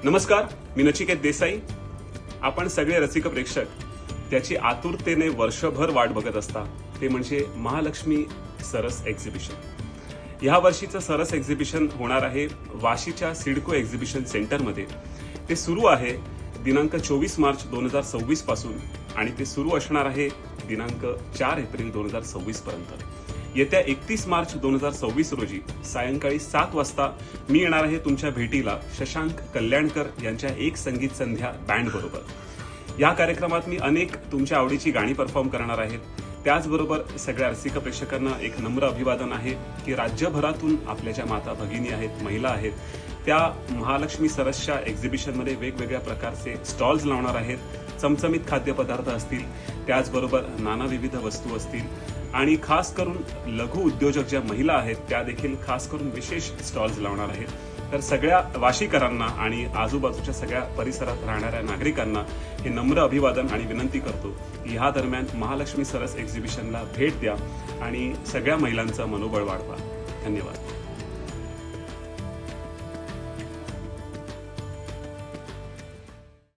नमस्कार, मी नचिकेत देसाई. आपण सगळे रसिक प्रेक्षक त्याची आतुरतेने वर्षभर वाट बघत असता ते म्हणजे महालक्ष्मी सरस एक्झिबिशन. या वर्षीचं सरस एक्झिबिशन होणार आहे वाशीच्या सिडको एक्झिबिशन सेंटरमध्ये. ते सुरू आहे दिनांक 24 मार्च 2026 पासून आणि ते सुरू असणार आहे दिनांक 4 एप्रिल 2026 पर्यंत. येत्या 31 मार्च 2026 रोजी सायंकाळी 7 वाजता मी येणार आहे तुमच्या भेटीला शशांक कल्याणकर यांच्या एक संगीत संध्या बँड बरोबर. या कार्यक्रमात मी अनेक तुमच्या आवडीची गाणी परफॉर्म करणार आहे. त्याचबरोबर सगळ्या रसिक प्रेक्षकांना एक नम्र अभिवादन आहे की राज्यभरातून आपल्या ज्या माता भगिनी आहेत, महिला आहेत, त्या महालक्ष्मी सरसच्या एक्झिबिशनमध्ये वेगवेगळ्या प्रकारचे स्टॉल्स लावणार आहेत. चमचमीत खाद्यपदार्थ असतील, त्याचबरोबर नाना विविध वस्तू असतील आणि खास करून लघु उद्योजक ज्या महिला आहेत त्या देखील खास करून विशेष स्टॉल्स लावणार आहेत. तर सगळ्या वाशीकरांना आणि आजूबाजूच्या सगळ्या परिसरात राहणाऱ्या नागरिकांना हे नम्र अभिवादन आणि विनंती करतो की ह्या दरम्यान महालक्ष्मी सरस एक्झिबिशनला भेट द्या आणि सगळ्या महिलांचं मनोबळ वाढवा. धन्यवाद.